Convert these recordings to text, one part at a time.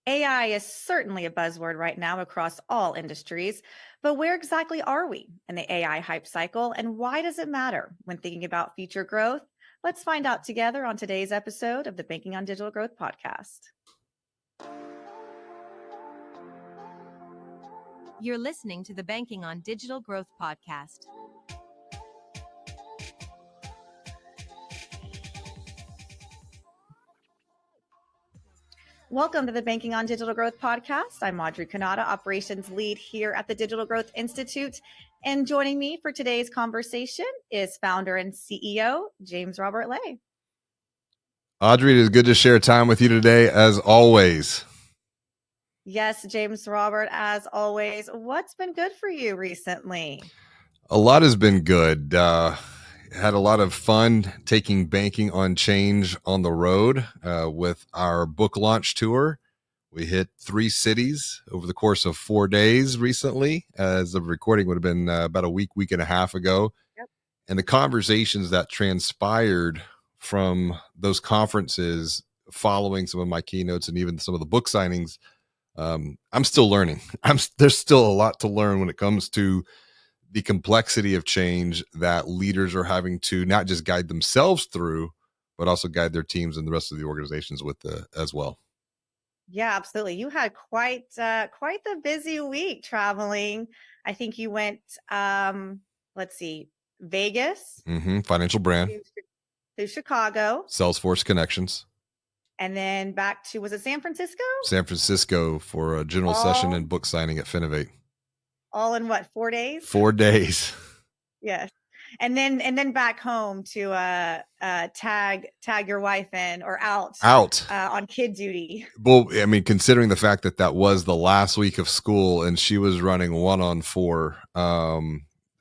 AI is certainly a buzzword right now across all industries, but where exactly are we in the AI hype cycle and why does it matter when thinking about future growth? Let's find out together on today's episode of the Banking on Digital Growth podcast. You're listening to the Banking on Digital Growth podcast. Welcome to the Banking on Digital Growth podcast. I'm Audrey Kanata, operations lead here at the Digital Growth Institute. And joining me for today's conversation is founder and CEO, James Robert Lay. Audrey, it is good to share time with you today, as always. Yes, James Robert, as always. What's been good for you recently? A lot has been good. Had a lot of fun taking Banking on Change on the road with our book launch tour. We hit 3 cities over the course of 4 days recently, as the recording would have been about a week and a half ago. Yep. And the conversations that transpired from those conferences following some of my keynotes and even some of the book signings, I'm still learning. There's still a lot to learn when it comes to the complexity of change that leaders are having to not just guide themselves through, but also guide their teams and the rest of the organizations with as well. Yeah, absolutely. You had quite the busy week traveling. I think you went, Vegas, Financial brand, to Chicago, Salesforce connections, and then back to, was it San Francisco? San Francisco for a general session and book signing at Finovate. All in what, 4 days? 4 days. Yes. And then back home to tag your wife in or out on kid duty. Well, I mean, considering the fact that was the last week of school and she was running 1-on-4,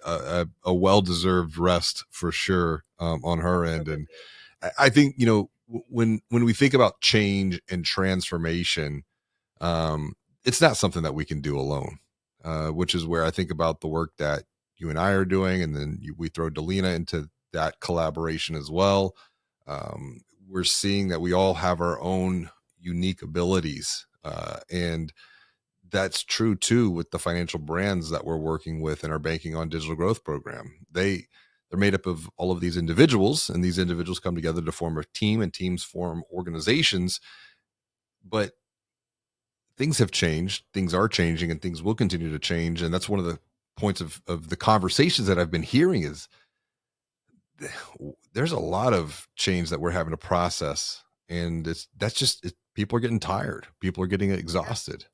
a well-deserved rest for sure on her end. And I think, when we think about change and transformation, it's not something that we can do alone, which is where I think about the work that you and I are doing, and then we throw Delina into that collaboration as well. We're seeing that we all have our own unique abilities, and that's true too with the financial brands that we're working with in our Banking on Digital Growth program. They're made up of all of these individuals, and these individuals come together to form a team, and teams form organizations. But things have changed, things are changing, and things will continue to change. And that's one of the points of the conversations that I've been hearing is there's a lot of change that we're having to process. And people are getting tired. People are getting exhausted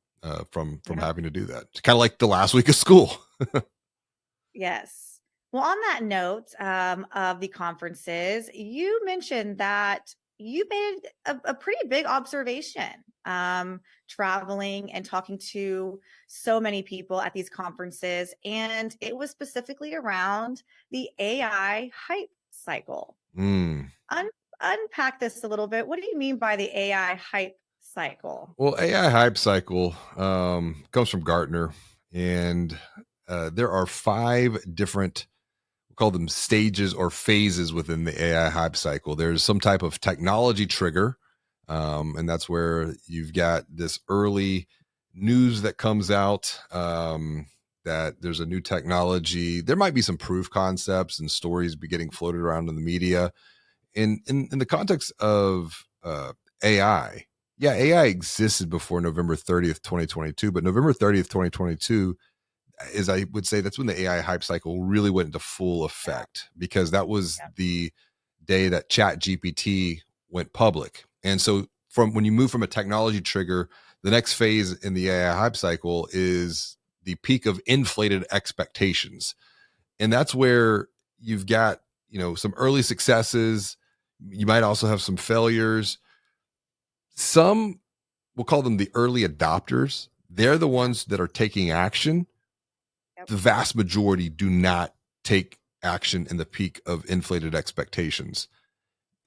from having to do that. It's kind of like the last week of school. Yes. Well, on that note of the conferences, you mentioned that you made a pretty big observation traveling and talking to so many people at these conferences. And it was specifically around the AI hype cycle. Unpack this a little bit. What do you mean by the AI hype cycle? Well, AI hype cycle comes from Gartner, and there are 5 different, we'll call them stages or phases within the AI hype cycle. There's some type of technology trigger, and that's where you've got this early news that comes out that there's a new technology. There might be some proof concepts and stories be getting floated around in the media. In the context of AI, AI existed before November 30th, 2022, but November 30th, 2022 is, I would say, that's when the AI hype cycle really went into full effect, because that was the day that ChatGPT went public. And so when you move from a technology trigger, the next phase in the AI hype cycle is the peak of inflated expectations. And that's where you've got, some early successes. You might also have some failures. Some, we'll call them the early adopters. They're the ones that are taking action. The vast majority do not take action in the peak of inflated expectations.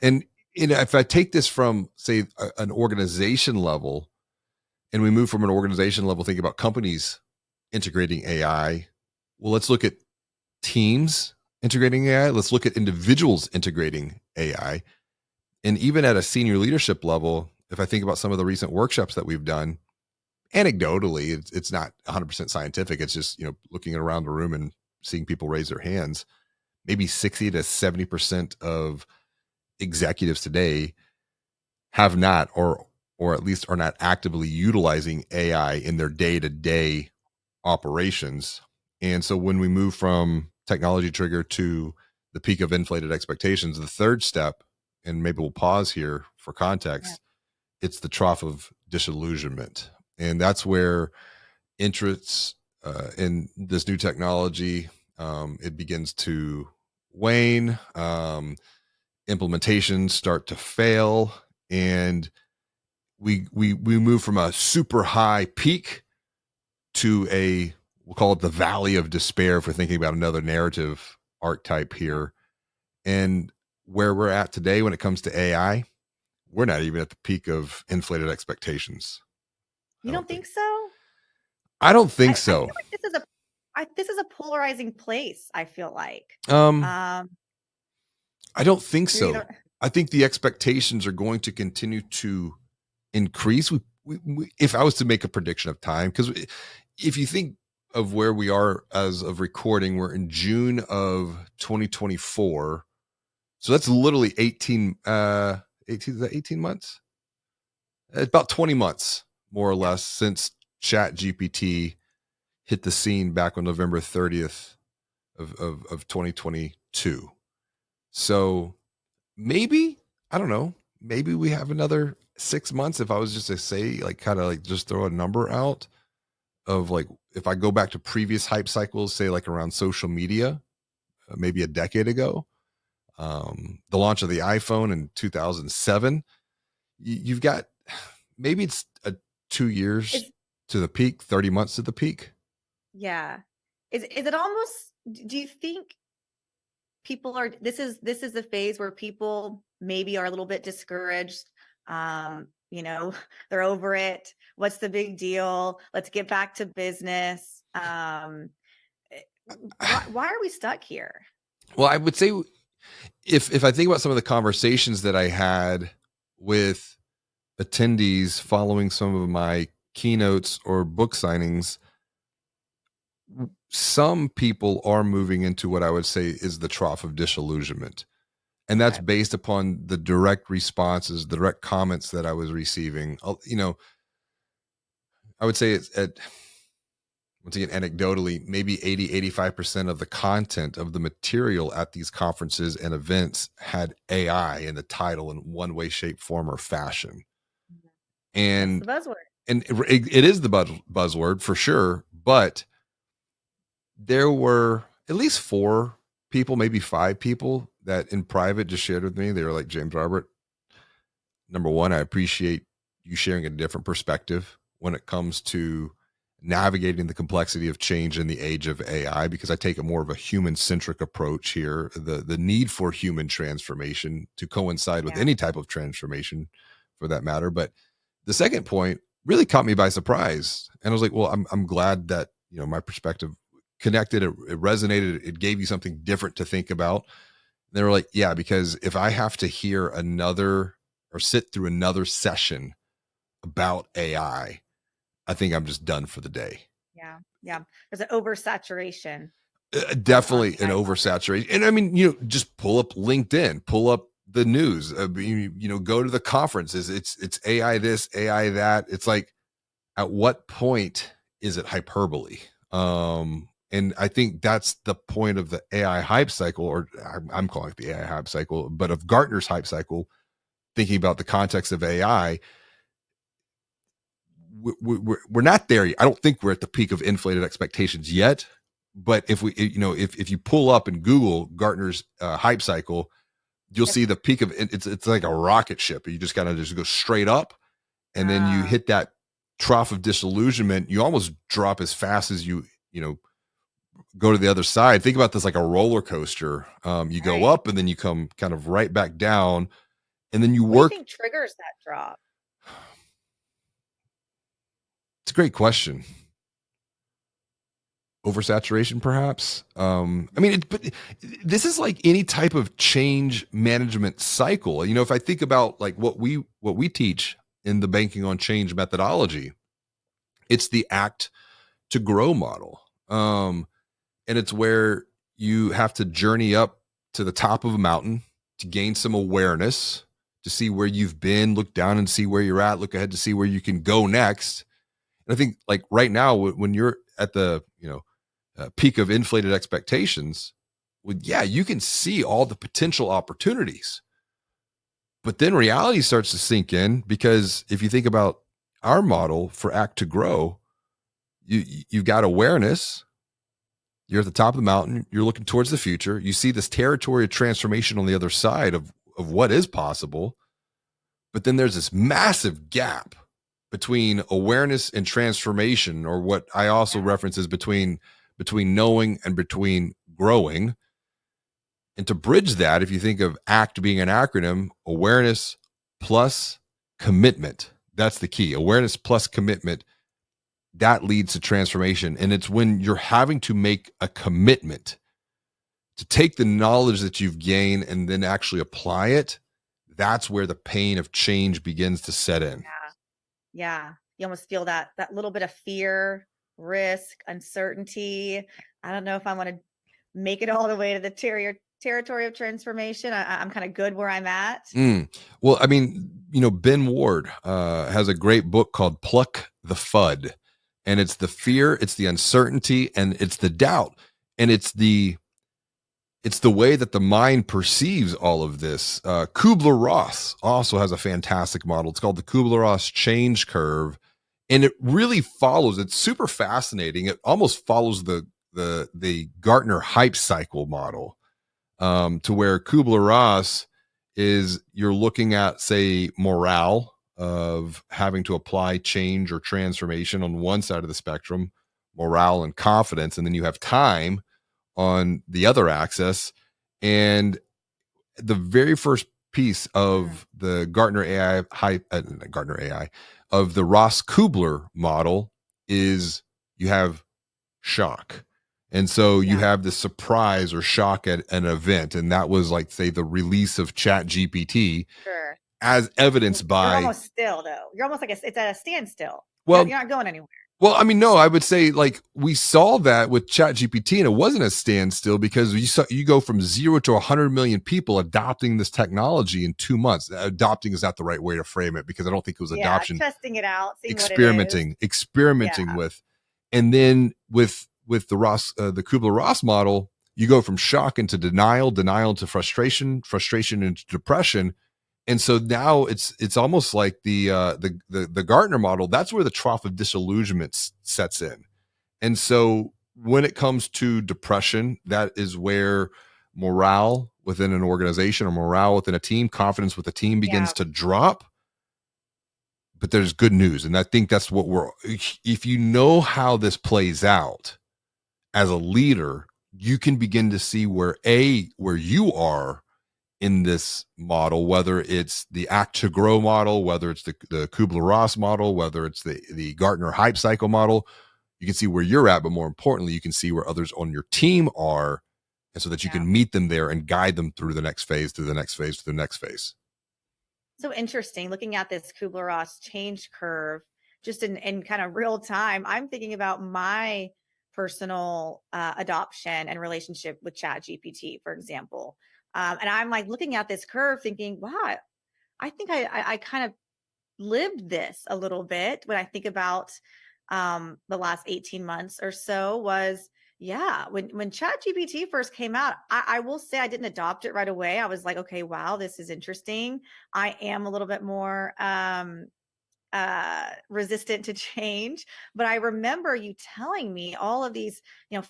And if I take this from, say, an organization level, and we move from an organization level, think about companies integrating AI. Well, let's look at teams integrating AI. Let's look at individuals integrating AI. And even at a senior leadership level, if I think about some of the recent workshops that we've done, anecdotally, it's not 100% scientific. It's just, looking around the room and seeing people raise their hands. Maybe 60 to 70% of executives today have not, or at least are not actively utilizing AI in their day-to-day operations. And so when we move from technology trigger to the peak of inflated expectations, the third step, and maybe we'll pause here for Yeah. context, it's the trough of disillusionment. And that's where interests in this new technology, it begins to wane, implementations start to fail, and we move from a super high peak to we'll call it the valley of despair, if we're thinking about another narrative archetype here. And where we're at today when it comes to AI, we're not even at the peak of inflated expectations. I You don't don't think. think so? I don't think I so. feel like this is a polarizing place, I feel like. Um, Um, I don't think you're so. either I think the expectations are going to continue to increase. If I was to make a prediction of time, because if you think of where we are as of recording, we're in June of 2024. So that's literally 18, is that 18 months? It's about 20 months, more or yeah. less, since Chat GPT hit the scene back on November 30th of 2022. So maybe, I don't know, maybe we have another 6 months. If I was just to say, like, kind of like just throw a number out of, like, if I go back to previous hype cycles, say like around social media, maybe a decade ago, the launch of the iPhone in 2007, you've got, maybe it's 2 years Is to the peak, 30 months to the peak. yeah. Is it almost, do you think people are, this is the phase where people maybe are a little bit discouraged? You know, they're over it. What's the big deal? Let's get back to business. Eh, why are we stuck here? Well, I would say, if I think about some of the conversations that I had with attendees following some of my keynotes or book signings, some people are moving into what I would say is the trough of disillusionment. And that's Okay. based upon the direct responses, the direct comments that I was receiving. I would say it's at, once again, anecdotally, maybe 80, 85% of the content of the material at these conferences and events had AI in the title in one way, shape, form, or fashion. That's the And buzzword. it is the buzzword for sure, but there were at least 4 people, maybe 5 people, that in private just shared with me. They were like, James Robert, number one, I appreciate you sharing a different perspective when it comes to navigating the complexity of change in the age of AI, because I take a more of a human-centric approach here, the need for human transformation to coincide with Yeah. any type of transformation for that matter. But the second point really caught me by surprise. And I was like, well, I'm glad that, my perspective connected, it resonated, it gave you something different to think about. And they were like, yeah, because if I have to hear another or sit through another session about AI, I think I'm just done for the day. Yeah. Yeah. There's an oversaturation on Definitely an AI topics. oversaturation. And I mean, just pull up LinkedIn, pull up the news, go to the conferences. It's AI this, AI that. It's like, at what point is it hyperbole? And I think that's the point of the AI hype cycle, or I'm calling it the AI hype cycle, but of Gartner's hype cycle, thinking about the context of AI, we're not there yet. I don't think we're at the peak of inflated expectations yet. But if you pull up and Google Gartner's hype cycle, you'll Yep. see the peak of it's like a rocket ship. You just kind of just go straight up, and then you Uh, hit that trough of disillusionment. You almost drop as fast as you go to the other side. Think about this like a roller coaster. You go right. up and then you come kind of right back down, and then you What do you work. think triggers that drop? It's a great question. Oversaturation, perhaps. I mean, but this is like any type of change management cycle. If I think about like what we teach in the banking on change methodology, It's the act to grow model. And it's where you have to journey up to the top of a mountain to gain some awareness, to see where you've been, look down and see where you're at, look ahead to see where you can go next. And I think like right now, when you're at the, peak of inflated expectations, well, yeah, you can see all the potential opportunities, but then reality starts to sink in, because if you think about our model for act to grow, you've got awareness. You're at the top of the mountain. You're looking towards the future. You see this territory of transformation on the other side of what is possible. But then there's this massive gap between awareness and transformation, or what I also reference is between knowing and between growing. And to bridge that, if you think of ACT being an acronym, awareness plus commitment, that's the key. Awareness plus commitment, that leads to transformation. And it's when you're having to make a commitment to take the knowledge that you've gained and then actually apply it, that's where the pain of change begins to set in. Yeah. You almost feel that little bit of fear, risk, uncertainty. I don't know if I want to make it all the way to the territory of transformation. I'm kind of good where I'm at. Well, I mean, Ben Ward has a great book called Pluck the Fud. And it's the fear, it's the uncertainty, and it's the doubt. And it's the way that the mind perceives all of this. Kubler-Ross also has a fantastic model. It's called the Kubler-Ross change curve. And it really follows, it's super fascinating. It almost follows the Gartner hype cycle model, to where Kubler-Ross is, you're looking at, say, morale of having to apply change or transformation on one side of the spectrum, morale and confidence. And then you have time on the other axis. And the very first piece of the Gartner AI of the Ross Kubler model is you have shock. And so you have the surprise or shock at an event. And that was like, say, the release of Chat GPT, Sure. as evidenced by. You're almost still, though. You're almost like it's at a standstill. Well, you're not going anywhere. Well, I mean, no, I would say like we saw that with ChatGPT, and it wasn't a standstill, because you go from 0 to 100 million people adopting this technology in 2 months. Adopting is not the right way to frame it, because I don't think it was adoption. Testing it out, seeing experimenting with, and then with the Kubler-Ross model, you go from shock into denial into frustration into depression. And so now it's almost like the Gartner model. That's where the trough of disillusionment sets in. And so when it comes to depression, that is where morale within an organization or morale within a team, confidence with a team begins to drop. But there's good news. And I think that's what if you know how this plays out as a leader, you can begin to see where you are in this model, whether it's the act to grow model, whether it's the Kubler-Ross model, whether it's the Gartner hype cycle model. You can see where you're at, but more importantly, you can see where others on your team are, and so that you can meet them there and guide them through the next phase, to the next phase, to the next phase. So interesting, looking at this Kubler-Ross change curve, just in kind of real time. I'm thinking about my personal adoption and relationship with ChatGPT, for example. And I'm like looking at this curve thinking, wow, I think I kind of lived this a little bit when I think about the last 18 months or so. Was when ChatGPT first came out, I will say I didn't adopt it right away. I was like, okay, wow, this is interesting. I am a little bit more resistant to change, but I remember you telling me all of these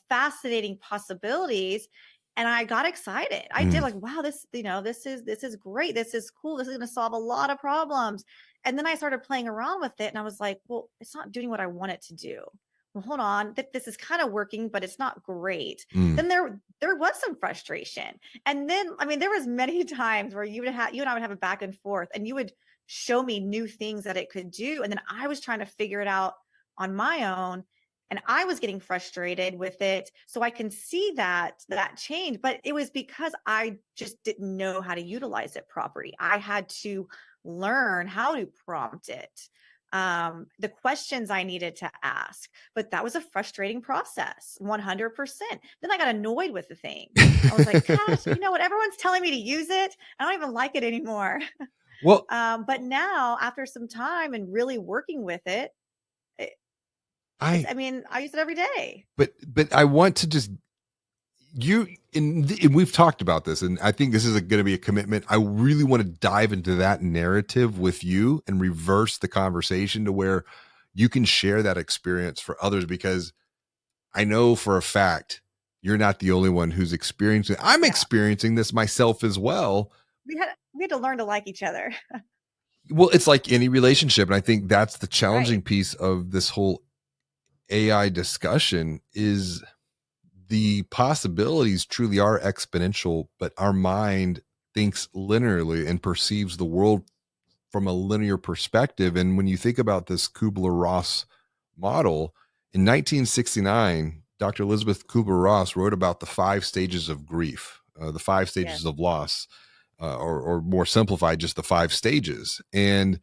fascinating possibilities, and I got excited. I did, like, wow, this is great, this is cool, this is going to solve a lot of problems. And then I started playing around with it, and I was like, well, it's not doing what I want it to do. Well, hold on, this is kind of working, but it's not great. Then there was some frustration, and then I mean there was many times where you and I would have a back and forth, and you would show me new things that it could do, and then I was trying to figure it out on my own, and I was getting frustrated with it. So I can see that change, but it was because I just didn't know how to utilize it properly. I had to learn how to prompt it. the questions I needed to ask. But that was a frustrating process, 100%. Then I got annoyed with the thing. I was like, gosh, you know what? Everyone's telling me to use it. I don't even like it anymore. Well, But now, after some time and really working with it, it I I mean, I use it every day. but I want to just and we've talked about this, and I think this is going to be a commitment. I really want to dive into that narrative with you and reverse the conversation to where you can share that experience for others, because I know for a fact you're not the only one who's experiencing it. I'm Yeah. experiencing this myself as well. We had to learn to like each other. Well, it's like any relationship, and I think that's the Right. challenging piece of this whole AI discussion is the possibilities truly are exponential, but our mind thinks linearly and perceives the world from a linear perspective. And when you think about this Kubler-Ross model, in 1969, Dr. Elizabeth Kubler-Ross wrote about the 5 stages of grief, the 5 stages Yes. of loss, or more simplified, just the 5 stages. And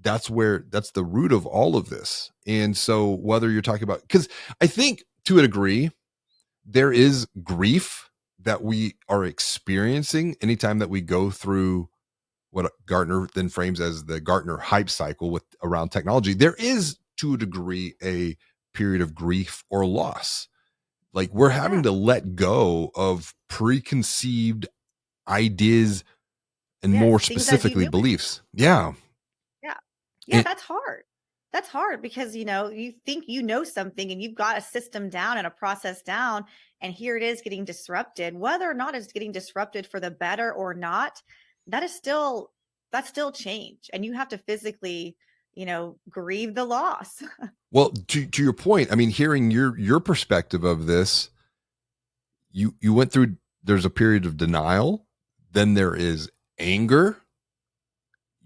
that's the root of all of this. And so whether you're talking about, because I think to a degree, there is grief that we are experiencing anytime that we go through what Gartner then frames as the Gartner hype cycle with around technology. There is to a degree a period of grief or loss. Like we're having Yeah. to let go of preconceived ideas and more Yes. Things as you specifically knew it. beliefs. Yeah. Yeah. Yeah, And, that's hard. That's hard because, you think you know something and you've got a system down and a process down, and here it is getting disrupted. Whether or not it's getting disrupted for the better or not, that is still that's still change. And you have to physically, grieve the loss. well, to your point, I mean, hearing your perspective of this, you went through, there's a period of denial, then there is anger.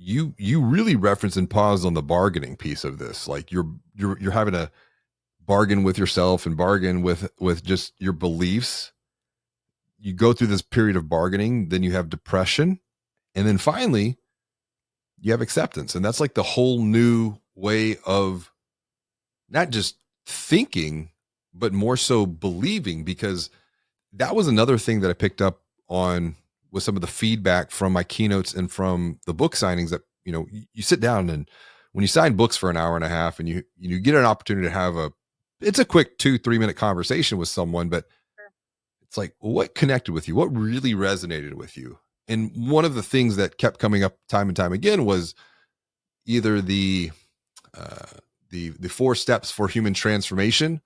You really reference and pause on the bargaining piece of this. Like you're having to bargain with yourself and bargain with just your beliefs. You go through this period of bargaining, then you have depression, and then finally you have acceptance. And that's like the whole new way of not just thinking, but more so believing, because that was another thing that I picked up on with some of the feedback from my keynotes and from the book signings. That you sit down, and when you sign books for an hour and a half, and you get an opportunity to have it's a quick 2-3 minute conversation with someone, but it's like, what connected with you, what really resonated with you. And one of the things that kept coming up time and time again was either uh, the 4 steps for human transformation,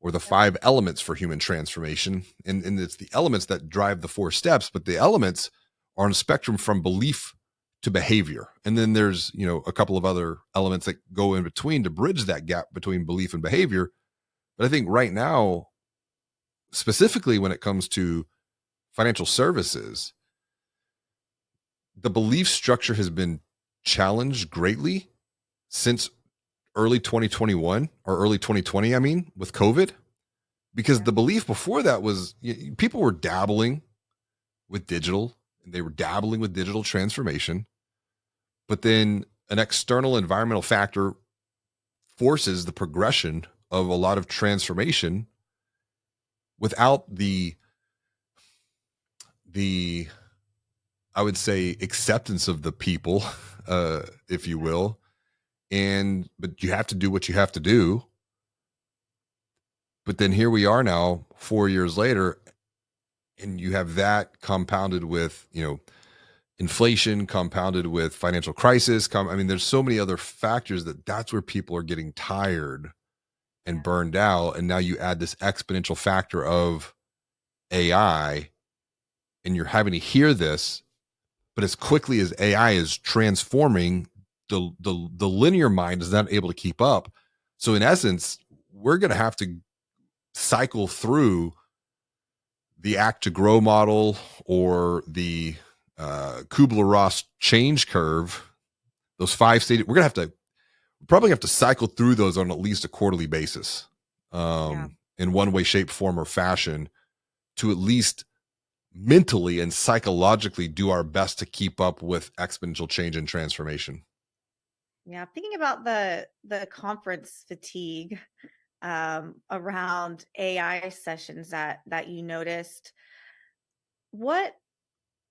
or the Yep. 5 elements for human transformation. And it's the elements that drive the 4 steps, but the elements are on a spectrum from belief to behavior. And then there's, a couple of other elements that go in between to bridge that gap between belief and behavior. But I think right now, specifically when it comes to financial services, the belief structure has been challenged greatly since early 2021 or early 2020, I mean, with COVID, because Yeah. the belief before that was people were dabbling with digital, and they were dabbling with digital transformation, but then an external environmental factor forces the progression of a lot of transformation without the I would say acceptance of the people, if you will. And but you have to do what you have to do. But then here we are now 4 years later, and you have that compounded with inflation, compounded with financial crisis. I mean, there's so many other factors that's where people are getting tired and Yeah. burned out. And now you add this exponential factor of AI, and you're having to hear this. But as quickly as AI is transforming, the linear mind is not able to keep up. So in essence, we're going to have to cycle through the act to grow model, or the Kubler-Ross change curve, those 5 stages. We're probably have to cycle through those on at least a quarterly basis, Yeah. in one way, shape, form, or fashion, to at least mentally and psychologically do our best to keep up with exponential change and transformation. Yeah, thinking about the conference fatigue around AI sessions that you noticed, what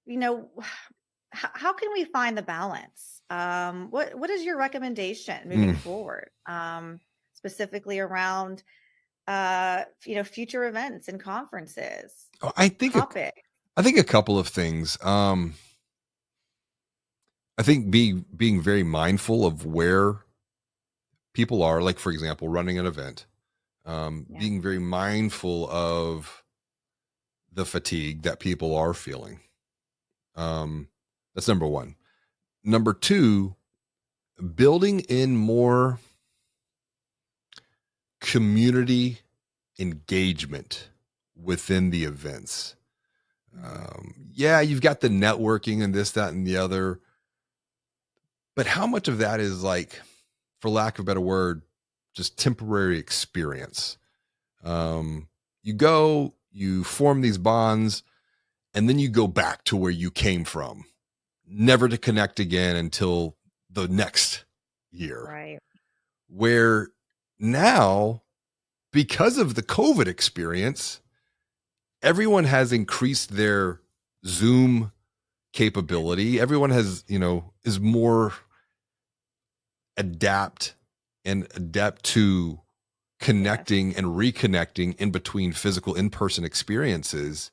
you know, how can we find the balance? What is your recommendation moving Mm. forward, specifically around future events and conferences, Oh, topic? I think a couple of things. I think being very mindful of where people are, like for example, running an event, Yeah, being very mindful of the fatigue that people are feeling. Um, that's number one. Number two, building in more community engagement within the events. mhm, Yeah, you've got the networking and this, that, and the other, but how much of that is like, for lack of a better word, just temporary experience? Um, you go, you form these bonds, and then you go back to where you came from, never to connect again until the next year. right. Where now, because of the COVID experience, everyone has increased their Zoom capability. Everyone has, is more adapt and adept to Yes, connecting and reconnecting in between physical in-person experiences.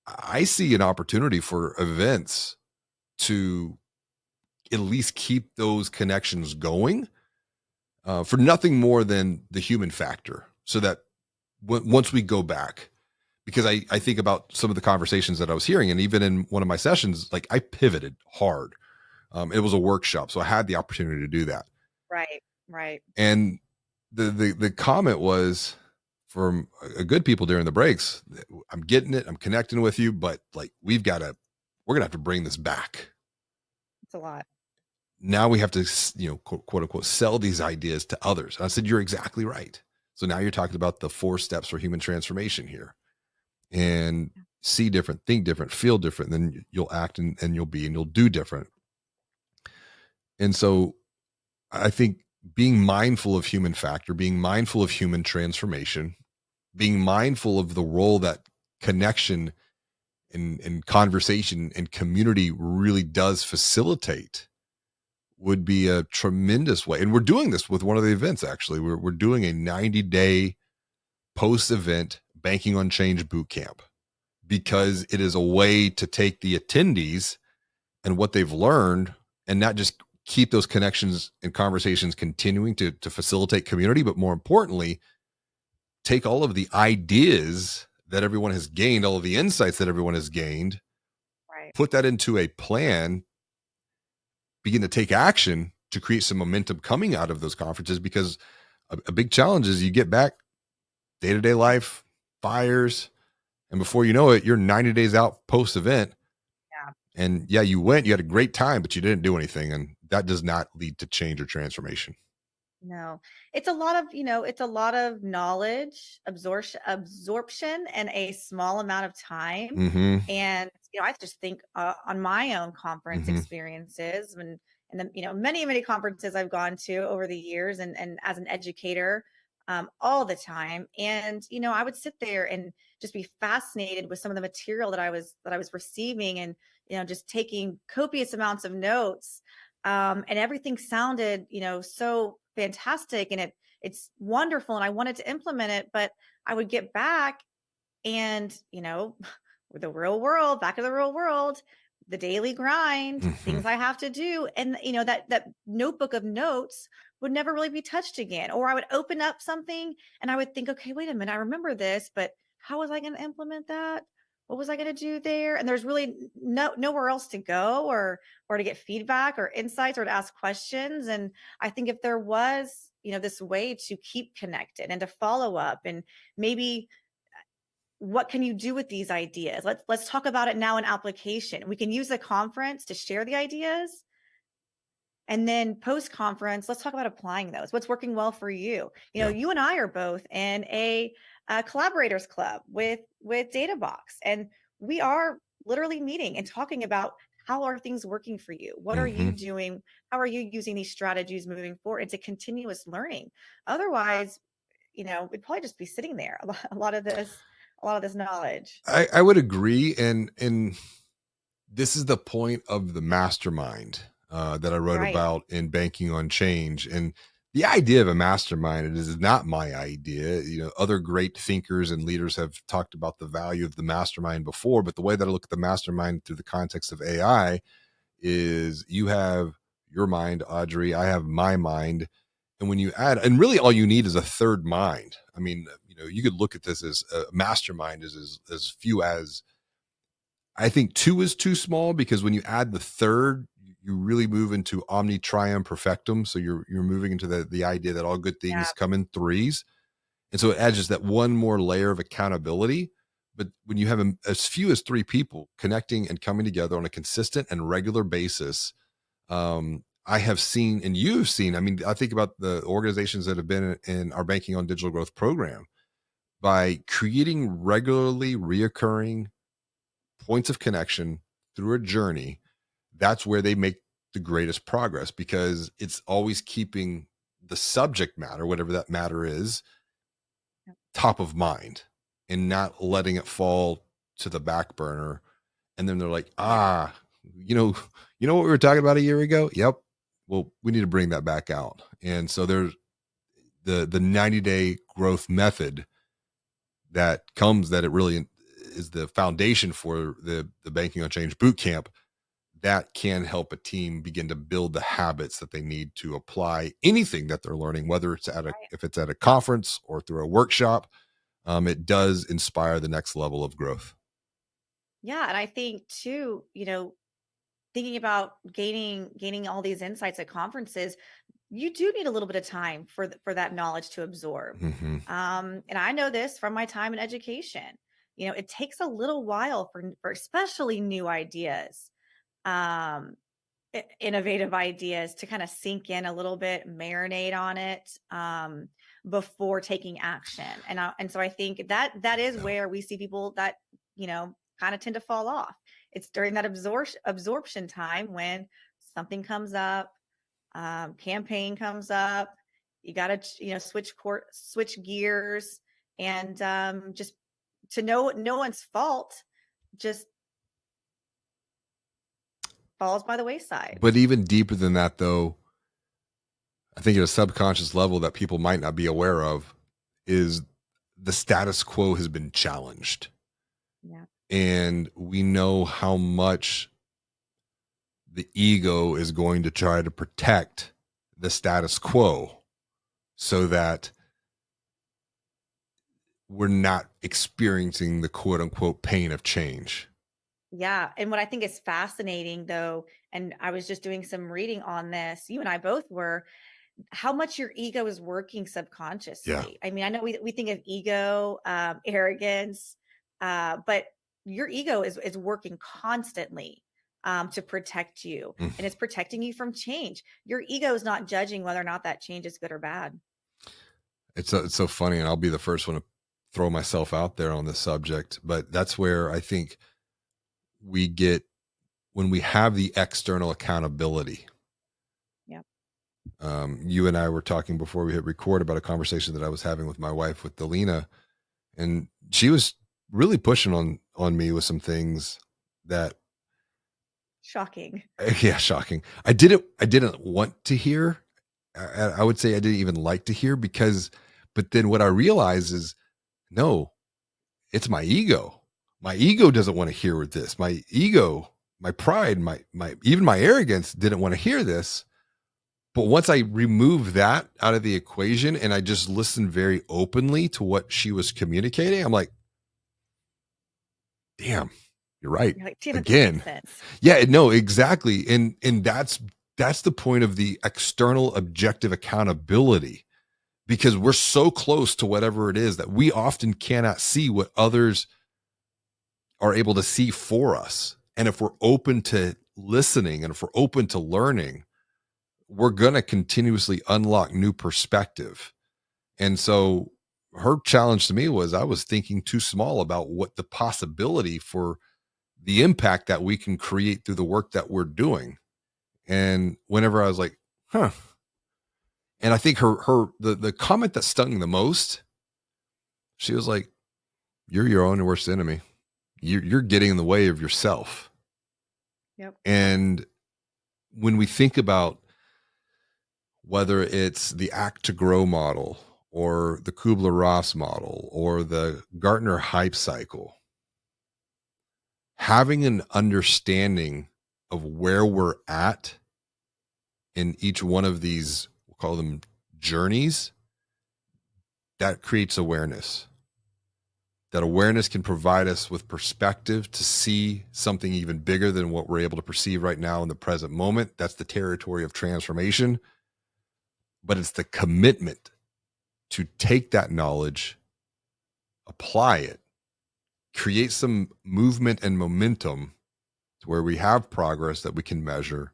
I see an opportunity for events to at least keep those connections going, for nothing more than the human factor, so that once we go back, because I think about some of the conversations that I was hearing, and even in one of my sessions, like I pivoted hard. It was a workshop, so I had the opportunity to do that. right, right. And the comment was from a good people during the breaks, I'm getting it, I'm connecting with you, but like we're gonna have to bring this back. It's a lot. Now we have to, quote unquote, sell these ideas to others. And I said, you're exactly right. So now you're talking about the 4 steps for human transformation here, and see different, think different, feel different, then you'll act, and you'll be, and you'll do different. And so I think being mindful of human factor, being mindful of human transformation, being mindful of the role that connection and conversation and community really does facilitate would be a tremendous way. And we're doing this with one of the events, actually. We're doing a 90-day post event banking on change boot camp, Yeah, because it is a way to take the attendees and what they've learned, and not just keep those connections and conversations continuing to facilitate community, but more importantly, take all of the ideas that everyone has gained, all of the insights that everyone has gained, right. put that into a plan, begin to take action to create some momentum coming out of those conferences. Because a big challenge is you get back, day-to-day life, fires, and before you know it, you're 90 days out post event. Yeah. And yeah, you went, you had a great time, but you didn't do anything. And that does not lead to change or transformation. No, it's a lot of, it's a lot of knowledge absorption in a small amount of time. Mm-hmm. And, I just think on my own conference Mm-hmm. experiences and the, many, many conferences I've gone to over the years and as an educator, all the time. And, I would sit there and just be fascinated with some of the material that I was receiving and, just taking copious amounts of notes, and everything sounded, so fantastic, and it's wonderful, and I wanted to implement it, but I would get back and, with the real world, back to the real world, the daily grind, Mm-hmm. things I have to do, and that notebook of notes would never really be touched again. Or I would open up something and I would think, okay, wait a minute, I remember this, but how was I going to implement that? What was I going to do there? And there's really nowhere else to go or to get feedback or insights or to ask questions. And I think if there was, this way to keep connected and to follow up and maybe what can you do with these ideas? Let's talk about it now in application. We can use a conference to share the ideas. And then post conference, let's talk about applying those. What's working well for you? Yeah. You and I are both in a collaborators club with Databox, and we are literally meeting and talking about how are things working for you? What are you Hmm. doing? How are you using these strategies moving forward? It's a continuous learning. Otherwise, we'd probably just be sitting there, a lot of this knowledge. I would agree, and this is the point of the mastermind that I wrote Right. about in Banking on Change. And the idea of a mastermind, it is not my idea. Other great thinkers and leaders have talked about the value of the mastermind before, but the way that I look at the mastermind through the context of AI is you have your mind, Audrey, I have my mind. And when you add, and really all you need is a third mind. I mean, you could look at this as a mastermind is as few as, I think two is too small, because when you add the third, you really move into omni trium perfectum. So you're moving into the idea that all good Yeah. things come in threes. And so it adds just that one more layer of accountability. But when you have as few as three people connecting and coming together on a consistent and regular basis, I have seen, and you've seen, I mean, I think about the organizations that have been in our Banking on Digital Growth program, by creating regularly reoccurring points of connection through a journey. That's where they make the greatest progress, because it's always keeping the subject matter, whatever that matter is, top of mind, and not letting it fall to the back burner. And then they're like, Yeah. what we were talking about a year ago? Yep. Well, we need to bring that back out. And so there's the 90-day growth method that it really is the foundation for the Banking on Change boot camp, that can help a team begin to build the habits that they need to apply anything that they're learning, whether it's Right. if it's at a conference or through a workshop. It does inspire the next level of growth. Yeah. And I think too, thinking about gaining all these insights at conferences, you do need a little bit of time for that knowledge to absorb. Hmm. And I know this from my time in education. It takes a little while for especially new ideas, um, innovative ideas to kind of sink in a little bit, marinate on it, before taking action. And so I think that is Yeah. where we see people that kind of tend to fall off. It's during that absorption time when something comes up, campaign comes up, you got to switch gears, and just to no one's fault, just falls by the wayside. But even deeper than that, though, I think at a subconscious level that people might not be aware of is the status quo has been challenged. Yeah. And we know how much the ego is going to try to protect the status quo, so that we're not experiencing the quote unquote pain of change. Yeah. And what I think is fascinating though, and I was just doing some reading on this, you and I both were, how much your ego is working Yeah. subconsciously. I mean, I know we think of ego, arrogance, but your ego is working constantly, to protect you, Mm. and it's protecting you from change. Your ego is not judging whether or not that change is good or bad. It's so funny, and I'll be the first one to throw myself out there on this subject, but that's where I think we get, when we have the external accountability. Yeah. You and I were talking before we hit record about a conversation that I was having with my wife, with Delina, and she was really pushing on me with some things that, Shocking. yeah, shocking. I didn't want to hear. I would say I didn't even like to hear, because, but then what I realized is, no, it's my ego. My ego doesn't want to hear this. My ego, my pride, my even my arrogance didn't want to hear this. But once I removed that out of the equation and I just listened very openly to what she was communicating, I'm like, damn, you're right. You're like, damn it, this makes Again. sense. Yeah, no, exactly. And that's the point of the external objective accountability, because we're so close to whatever it is that we often cannot see what others are able to see for us. And if we're open to listening and if we're open to learning, we're going to continuously unlock new perspective. And so her challenge to me was, I was thinking too small about what the possibility for the impact that we can create through the work that we're doing. And whenever I was like, huh. And I think the comment that stung the most, she was like, you're your own worst enemy. You're getting in the way of yourself. Yep. And when we think about whether it's the Act to Grow model or the Kubler-Ross model or the Gartner hype cycle, having an understanding of where we're at in each one of these, we'll call them journeys, that creates awareness. That awareness can provide us with perspective to see something even bigger than what we're able to perceive right now in the present moment. That's the territory of transformation. But it's the commitment to take that knowledge, apply it, create some movement and momentum to where we have progress that we can measure,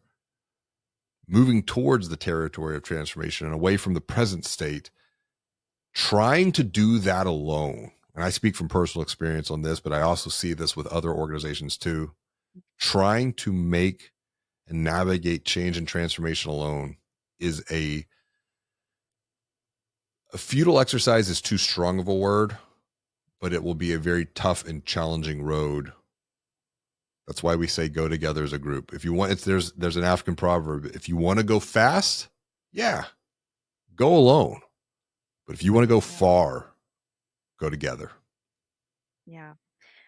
moving towards the territory of transformation and away from the present state, trying to do that alone. And I speak from personal experience on this, but I also see this with other organizations too. Trying to make and navigate change and transformation alone is a futile exercise is too strong of a word, but it will be a very tough and challenging road. That's why we say go together as a group. If you want, there's an African proverb. If you want to go fast, yeah, go alone. But if you want to go far, go together. Yeah.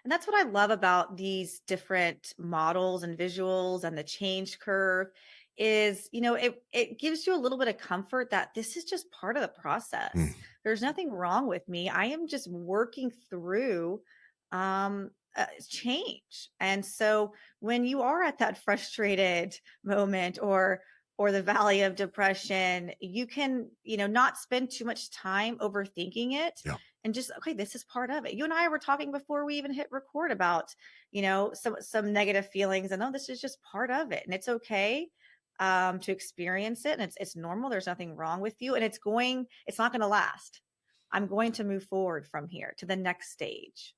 And that's what I love about these different models and visuals and the change curve is, it gives you a little bit of comfort that this is just part of the process. There's nothing wrong with me. I am just working through change. And so when you are at that frustrated moment or the valley of depression, you can, not spend too much time overthinking it. Yeah. And just, okay, this is part of it. You and I were talking before we even hit record about, some negative feelings, and this is just part of it, and it's okay to experience it, and it's normal. There's nothing wrong with you, and it's not going to last. I'm going to move forward from here to the next stage.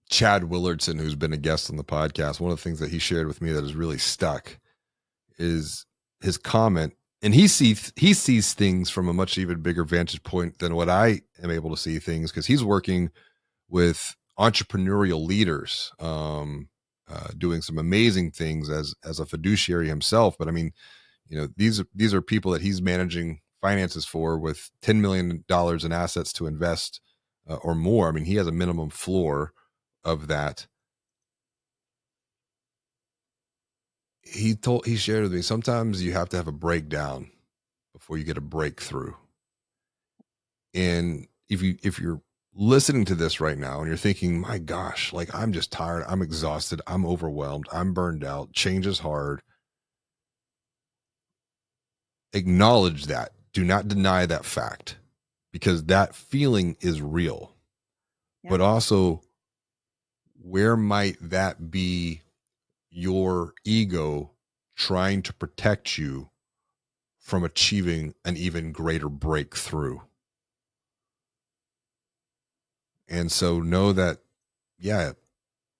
Chad Willardson, who's been a guest on the podcast, one of the things that he shared with me that has really stuck is his comment. And he sees things from a much even bigger vantage point than what I am able to see things, because he's working with entrepreneurial leaders, doing some amazing things as a fiduciary himself. But I mean, these are people that he's managing finances for with $10 million in assets to invest or more. I mean, he has a minimum floor of that. He shared with me, sometimes you have to have a breakdown before you get a breakthrough. And if you're listening to this right now and you're thinking, my gosh, like I'm just tired, I'm exhausted, I'm overwhelmed, I'm burned out, change is hard, acknowledge that. Do not deny that fact, because that feeling is real. Yeah. But also, where might that be your ego trying to protect you from achieving an even greater breakthrough? And so know that, yeah,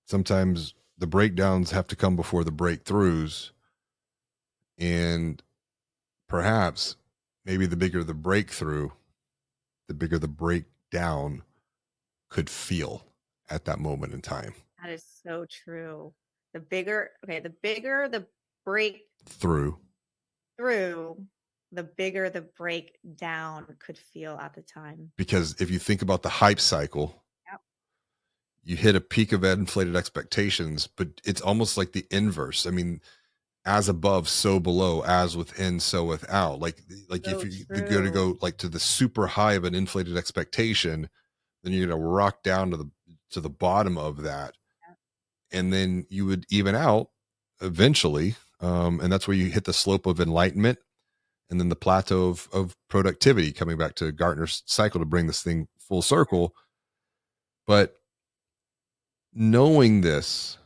sometimes the breakdowns have to come before the breakthroughs. And perhaps maybe the bigger the breakthrough, the bigger the breakdown could feel at that moment in time. That is so true. The bigger the breakthrough, the bigger the breakdown could feel at the time. Because if you think about the hype cycle, yep, you hit a peak of inflated expectations, but it's almost like the inverse. I mean, as above, so below, as within, so without. Like so if you go like to the super high of an inflated expectation, then you're going to rock down to the bottom of that. Yeah. And then you would even out eventually. And that's where you hit the slope of enlightenment, and then the plateau of productivity, coming back to Gartner's cycle to bring this thing full circle. But knowing these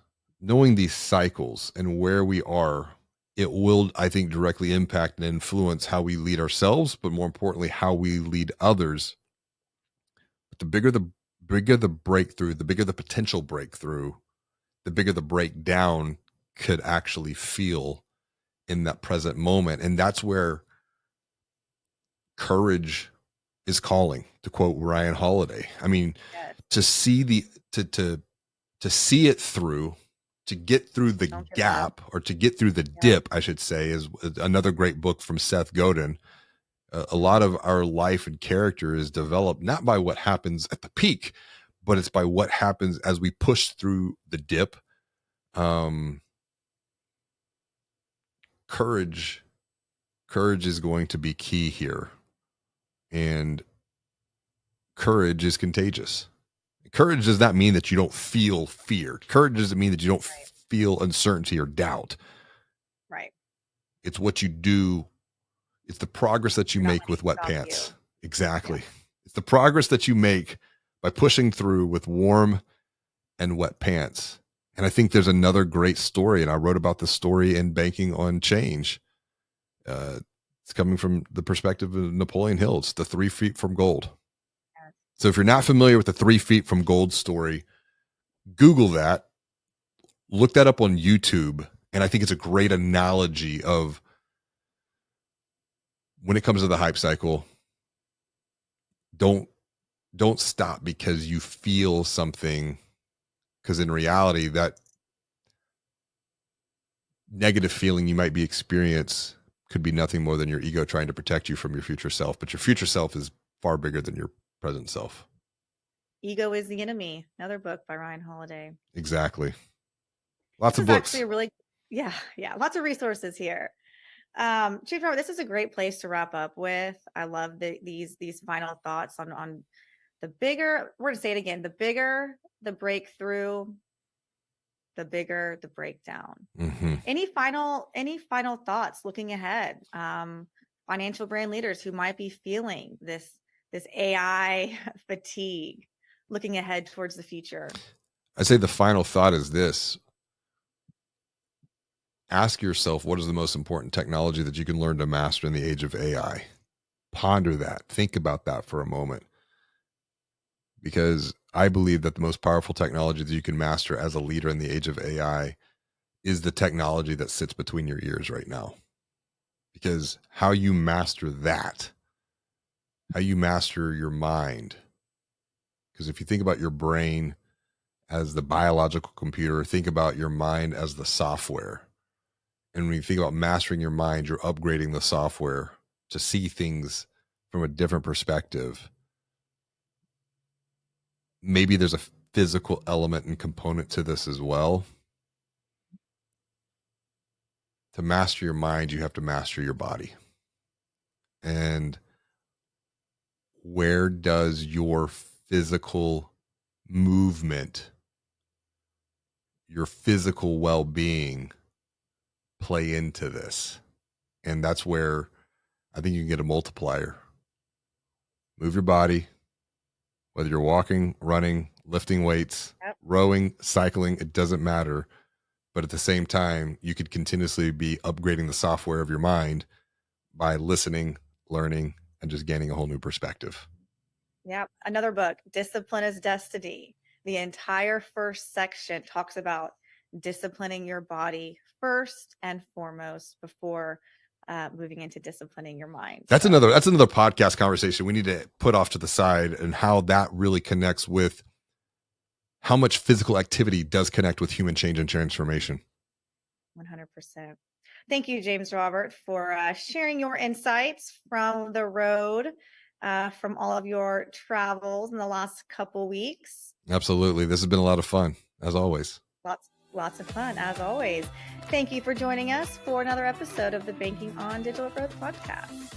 cycles and where we are, it will, I think, directly impact and influence how we lead ourselves, but more importantly, how we lead others. But the bigger the breakthrough, the bigger the potential breakthrough, the bigger the breakdown could actually feel in that present moment. And that's where courage is calling, to quote Ryan Holiday. I mean, Yes. to see to see it through, to get through the Don't give up. gap, or to get through the Yeah. dip, I should say, is another great book from Seth Godin. A lot of our life and character is developed not by what happens at the peak, but it's by what happens as we push through the dip. Courage is going to be key here, and courage is contagious. Courage does not mean that you don't feel fear. Courage doesn't mean that you don't feel uncertainty or doubt. Right. It's what you do. It's the progress that you You're not make with letting it wet stop pants. you. Exactly. Yeah. It's the progress that you make by pushing through with warm and wet pants. And I think there's another great story, and I wrote about this story in Banking on Change. It's coming from the perspective of Napoleon Hill. It's the 3 feet from gold. Yes. So if you're not familiar with the 3 feet from gold story, Google that, look that up on YouTube. And I think it's a great analogy of when it comes to the hype cycle, don't stop because you feel something, because in reality, that negative feeling you might be experience could be nothing more than your ego trying to protect you from your future self. But your future self is far bigger than your present self. Ego is the Enemy. Another book by Ryan Holiday. Exactly. Lots This of is books. actually a really, yeah, lots of resources here. Chief Robert, this is a great place to wrap up with. I love these final thoughts on the bigger, we're gonna say it again, the bigger the breakthrough, the bigger the breakdown. Mm-hmm. Any final thoughts looking ahead? Financial brand leaders who might be feeling this AI fatigue, looking ahead towards the future. I say the final thought is this. Ask yourself, what is the most important technology that you can learn to master in the age of AI? Ponder that. Think about that for a moment. Because I believe that the most powerful technology that you can master as a leader in the age of AI is the technology that sits between your ears right now. Because how you master that, how you master your mind. Because if you think about your brain as the biological computer, think about your mind as the software. And when you think about mastering your mind, you're upgrading the software to see things from a different perspective. Maybe there's a physical element and component to this as well. To master your mind, you have to master your body. And where does your physical movement, your physical well-being play into this? And that's where I think you can get a multiplier. Move your body, whether you're walking, running, lifting weights, rowing, cycling, it doesn't matter. But at the same time, you could continuously be upgrading the software of your mind by listening, learning, and just gaining a whole new perspective. Yeah. Another book, Discipline is Destiny. The entire first section talks about disciplining your body first and foremost before moving into disciplining your mind. That's another podcast conversation we need to put off to the side, and how that really connects with how much physical activity does connect with human change and transformation. 100%. Thank you, James Robert, for sharing your insights from the road, from all of your travels in the last couple weeks. Absolutely. This has been a lot of fun, as always. Lots of fun, as always. Thank you for joining us for another episode of the Banking on Digital Growth podcast.